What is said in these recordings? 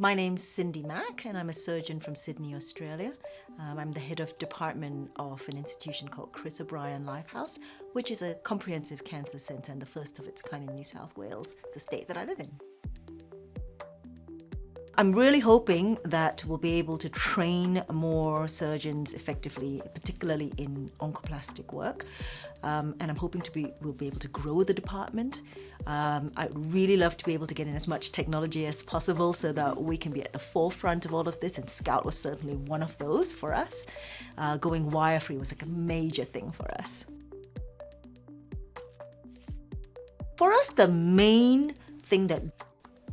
My name's Cindy Mak, and I'm a surgeon from Sydney, Australia. I'm the head of department of an institution called Chris O'Brien Lifehouse, which is a comprehensive cancer centre and the first of its kind in New South Wales, the state that I live in. I'm really hoping that we'll be able to train more surgeons effectively, particularly in oncoplastic work. And I'm hoping we'll be able to grow the department. I'd really love to be able to get in as much technology as possible so that we can be at the forefront of all of this, and Scout was certainly one of those for us. Going wire-free was like a major thing for us. For us, the main thing that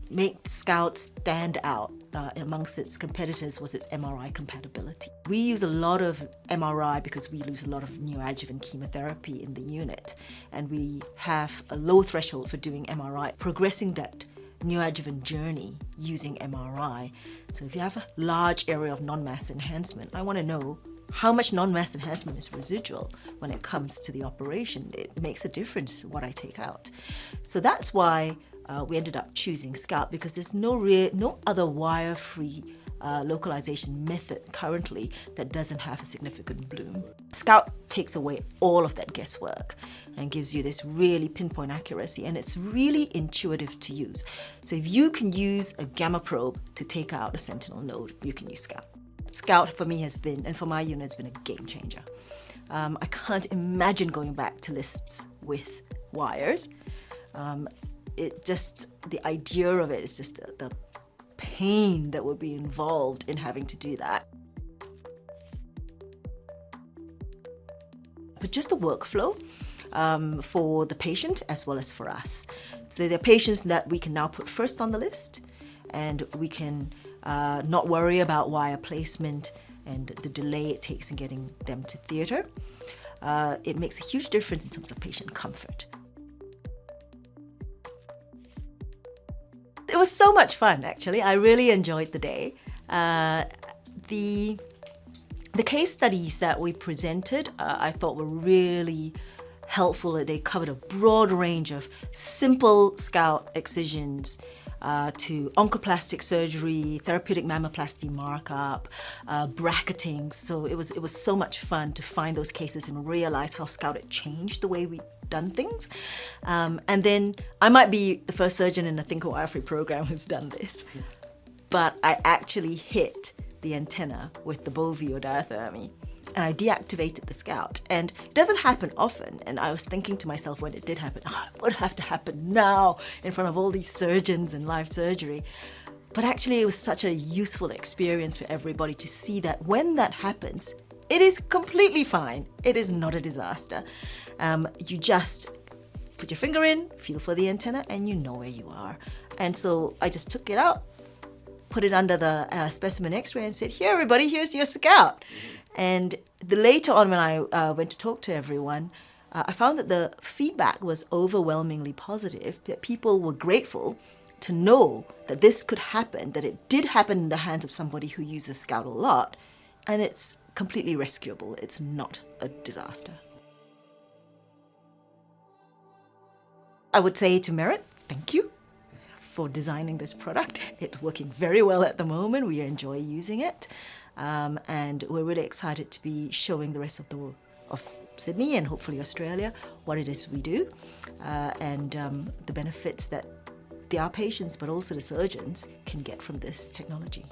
made Scout stand out amongst its competitors was its MRI compatibility. We use a lot of MRI because we use a lot of neoadjuvant chemotherapy in the unit, and we have a low threshold for doing MRI, progressing that neoadjuvant journey using MRI. So if you have a large area of non-mass enhancement, I want to know how much non-mass enhancement is residual when it comes to the operation. It makes a difference what I take out. So that's why we ended up choosing Scout, because there's no other wire-free localization method currently that doesn't have a significant bloom. Scout takes away all of that guesswork and gives you this really pinpoint accuracy, and it's really intuitive to use. So if you can use a gamma probe to take out a sentinel node, you can use Scout. Scout for me has been, and for my unit, has been a game changer. I can't imagine going back to lists with wires. The idea of it is just the pain that would be involved in having to do that. But just the workflow for the patient as well as for us. So there are patients that we can now put first on the list, and we can not worry about wire placement and the delay it takes in getting them to theatre. It makes a huge difference in terms of patient comfort. It was so much fun, actually. I really enjoyed the day. The case studies that we presented, I thought were really helpful. They covered a broad range of simple Scout excisions to oncoplastic surgery, therapeutic mammoplasty markup, bracketing. So it was so much fun to find those cases and realize how Scout had changed the way we done things. And then I might be the first surgeon in the Think Wire-Free program who's done this, but I actually hit the antenna with the Bovio diathermy, and I deactivated the Scout. And it doesn't happen often, and I was thinking to myself when it did happen, it would have to happen now in front of all these surgeons in live surgery. But actually it was such a useful experience for everybody to see that when that happens, it is completely fine. It is not a disaster. You just put your finger in, feel for the antenna, and you know where you are. And so I just took it out, put it under the specimen x-ray and said, here everybody, here's your Scout. And later on when I went to talk to everyone, I found that the feedback was overwhelmingly positive, that people were grateful to know that this could happen, that it did happen in the hands of somebody who uses Scout a lot, and it's completely rescuable. It's not a disaster. I would say to Merit, thank you for designing this product. It's working very well at the moment. We enjoy using it. And we're really excited to be showing the rest of Sydney and hopefully Australia what it is we do, and the benefits that our patients but also the surgeons can get from this technology.